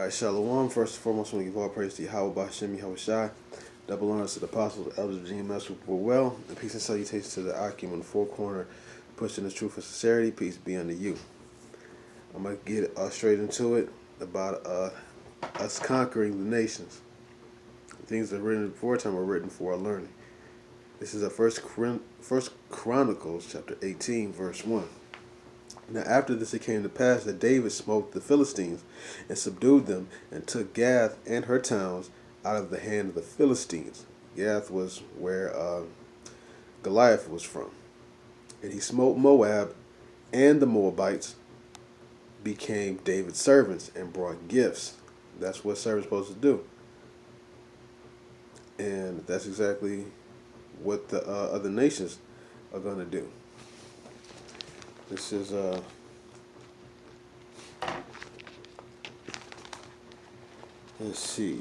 Alright, Shalom. First and foremost, I want to give all praise to Yahweh Bashem Yahweh Shai. Double honors to the apostles, elders, Gene Master who well. And peace and salutations to the Akim on the four corner, pushing the truth and sincerity. Peace be unto you. I'm going to get straight into it about us conquering the nations. Things that are written before time are written for our learning. This is First Chronicles chapter 18, verse 1. Now after this it came to pass that David smote the Philistines, and subdued them, and took Gath and her towns out of the hand of the Philistines. Gath was where Goliath was from. And he smote Moab, and the Moabites became David's servants, and brought gifts. That's what servants are supposed to do. And that's exactly what the other nations are going to do. This is let's see.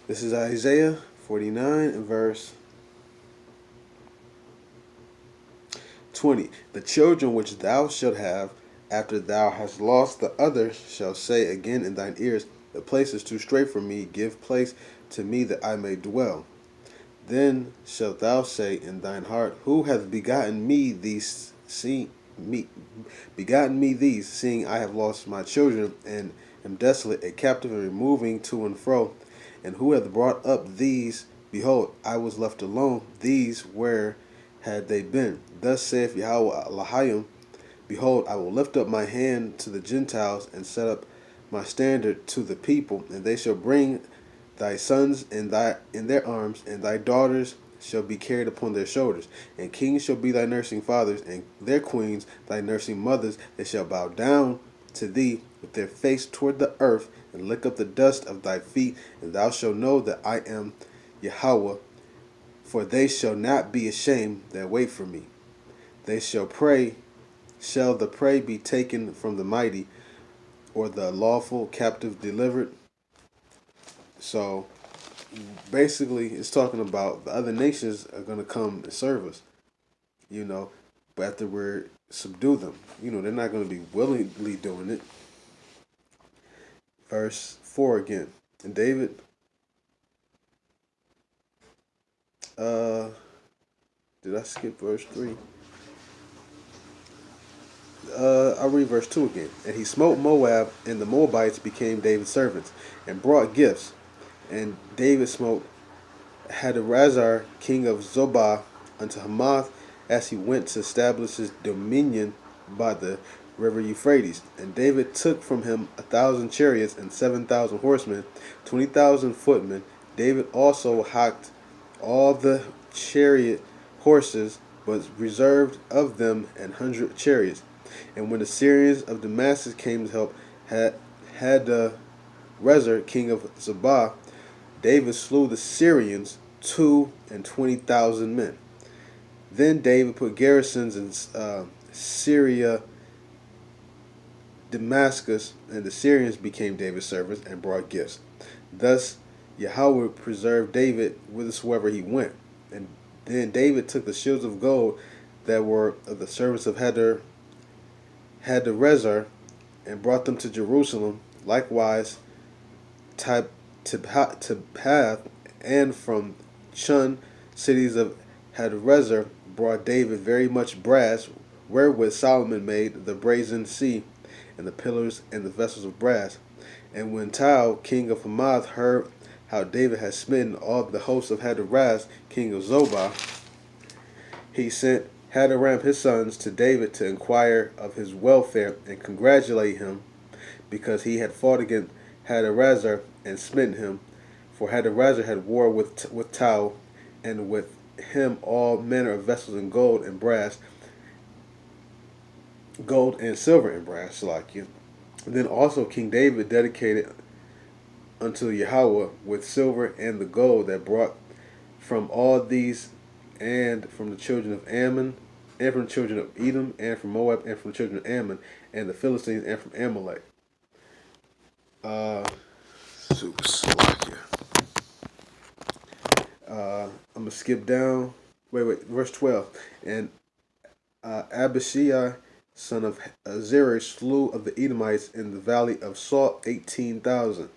This is Isaiah 49 and verse 20. The children which thou shalt have after thou hast lost the others shall say again in thine ears, the place is too strait for me, give place to me that I may dwell. Then shalt thou say in thine heart, who hath begotten me these, seeing I have lost my children, and am desolate, a captive, and removing to and fro? And who hath brought up these? Behold, I was left alone. These, where had they been? Thus saith Yahweh Elohim, behold, I will lift up my hand to the Gentiles, and set up my standard to the people, and they shall bring thy sons in their arms, and thy daughters shall be carried upon their shoulders. And kings shall be thy nursing fathers, and their queens thy nursing mothers. They shall bow down to thee with their face toward the earth, and lick up the dust of thy feet. And thou shalt know that I am Yahweh, for they shall not be ashamed that wait for me. They shall pray. Shall the prey be taken from the mighty, or the lawful captive delivered? So basically it's talking about the other nations are going to come and serve us, but after we subdue them, they're not going to be willingly doing it. Verse 4 again. And David, did I skip verse 3? I'll read verse 2 again. And he smote Moab, and the Moabites became David's servants, and brought gifts. And David smote Hadarezer, king of Zobah, unto Hamath, as he went to establish his dominion by the river Euphrates. And David took from him 1,000 chariots and 7,000 horsemen, 20,000 footmen. David also hacked all the chariot horses, but reserved of them 100 chariots. And when the Syrians of Damascus came to help Hadarezer, king of Zobah, David slew the Syrians 22,000 men. Then David put garrisons in Syria, Damascus, and the Syrians became David's servants and brought gifts. Thus Yahweh preserved David whithersoever he went. And then David took the shields of gold that were of the servants of Hadarezer, and brought them to Jerusalem. Likewise Tibhath, and from Chun, cities of Hadarezer, brought David very much brass, wherewith Solomon made the brazen sea, and the pillars and the vessels of brass. And when Tau, king of Hamath, heard how David had smitten all the hosts of Hadaraz, king of Zobah, he sent Hadaram his sons to David to inquire of his welfare and congratulate him, because he had fought against Hadarezer and smitten him. For Hadarezer had war with Tau, and with him all manner of vessels in gold and brass, gold and silver and brass, like you. Then also King David dedicated unto Yahweh with silver and the gold that brought from all these, and from the children of Ammon, and from the children of Edom, and from Moab, and from the children of Ammon, and the Philistines, and from Amalek. I'm going to skip down. Verse 12. And Abishai son of Zeresh, slew of the Edomites in the valley of Salt 18,000.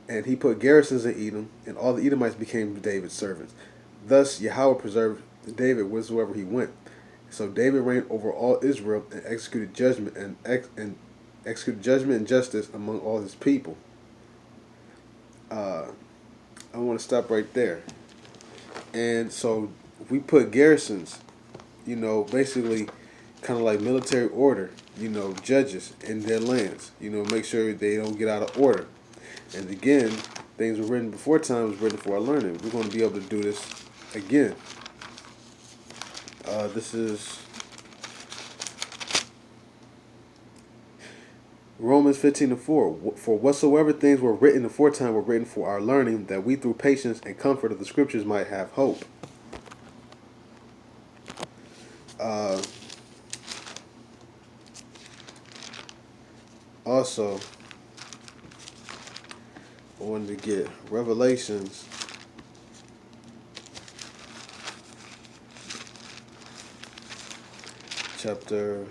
And he put garrisons in Edom, and all the Edomites became David's servants. Thus Yahweh preserved David whithersoever he went. So David reigned over all Israel and executed judgment and justice among all his people. I want to stop right there. And so we put garrisons, basically kind of like military order, judges in their lands, make sure they don't get out of order. And again, things were written before time was written for our learning. We're going to be able to do this again. This is Romans 15:4. For whatsoever things were written aforetime were written for our learning, that we through patience and comfort of the scriptures might have hope. Also, I wanted to get Revelations chapter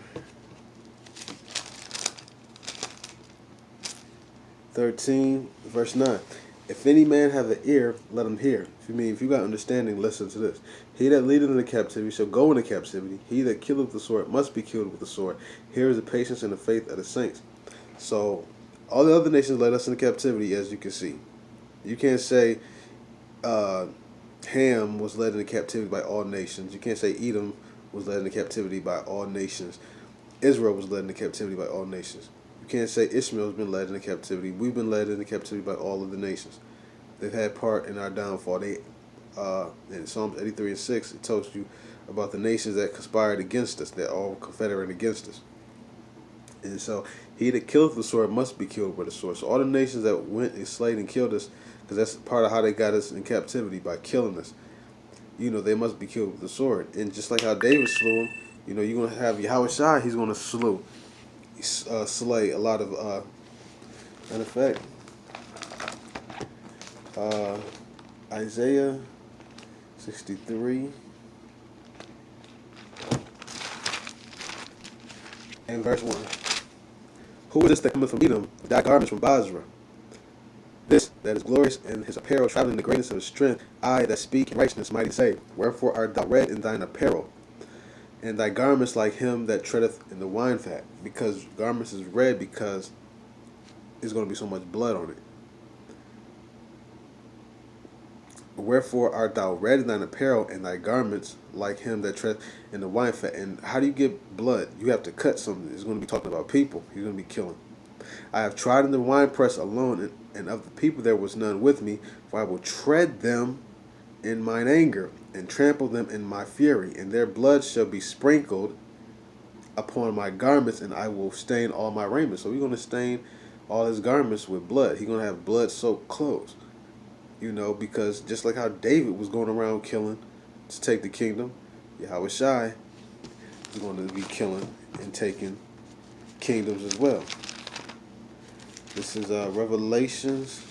13, verse 9. If any man have an ear, let him hear. If you got understanding, listen to this. He that leadeth into captivity shall go into captivity. He that killeth with the sword must be killed with the sword. Here is the patience and the faith of the saints. So, all the other nations led us into captivity, as you can see. You can't say Ham was led into captivity by all nations. You can't say Edom was led into captivity by all nations. Israel was led into captivity by all nations. You can't say Ishmael has been led into captivity. We've been led into captivity by all of the nations. They've had part in our downfall. In Psalms 83:6, it tells you about the nations that conspired against us. They're all confederate against us. And so, he that killeth the sword must be killed with a sword. So all the nations that went and slayed and killed us, because that's part of how they got us in captivity, by killing us, they must be killed with the sword. And just like how David slew them, you're going to have Yahweh he's going to slay a lot of, matter of fact, Isaiah 63 and verse 1. Who is this that cometh from Edom, thy garments from Basra? This that is glorious in his apparel, traveling in the greatness of his strength, I that speak in righteousness, mighty say, wherefore art thou red in thine apparel, and thy garments like him that treadeth in the wine fat? Because garments is red because there's going to be so much blood on it. Wherefore art thou red in thine apparel, and thy garments like him that treadeth in the wine fat? And how do you get blood? You have to cut something. It's going to be talking about people. He's going to be killing. I have trodden the winepress alone, and of the people there was none with me, for I will tread them in mine anger, and trample them in my fury, and their blood shall be sprinkled upon my garments, and I will stain all my raiment. So we're going to stain all his garments with blood. He's going to have blood-soaked clothes. Because just like how David was going around killing to take the kingdom, Yahweh Shai is going to be killing and taking kingdoms as well. This is Revelations.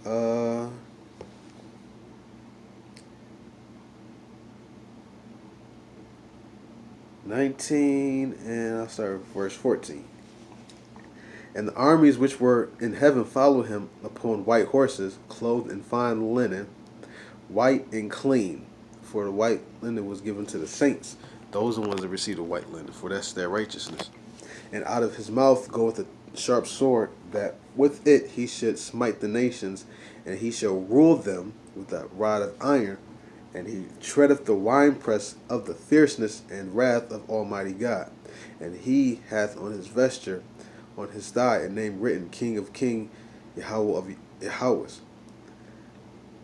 Uh, 19, and I'll start with verse 14. And the armies which were in heaven followed him upon white horses, clothed in fine linen, white and clean. For the white linen was given to the saints. Those are the ones that receive the white linen, for that's their righteousness. And out of his mouth goeth a sharp sword, that with it he should smite the nations, and he shall rule them with a rod of iron, and he treadeth the winepress of the fierceness and wrath of Almighty God. And he hath on his vesture, on his thigh, a name written, King of Kings, Yahweh of Yahwehs.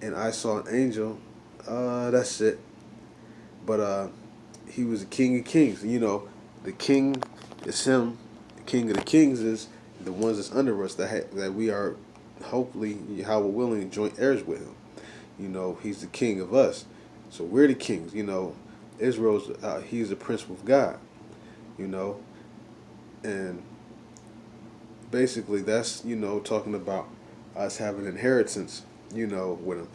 And I saw an angel, that's it. But he was the King of Kings. The king is him. The King of the Kings is the ones that's under us, that we are, hopefully, Yahweh willing, joint heirs with him. He's the king of us. So we're the kings. Israel's, he's the prince with God. And basically that's, talking about us having inheritance, with him.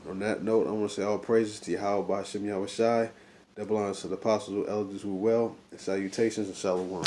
On that note, I want to say all praises to Yahweh Ba'Shem Yahweh Shai. That belongs to the apostles, elders who well, and salutations and shalom.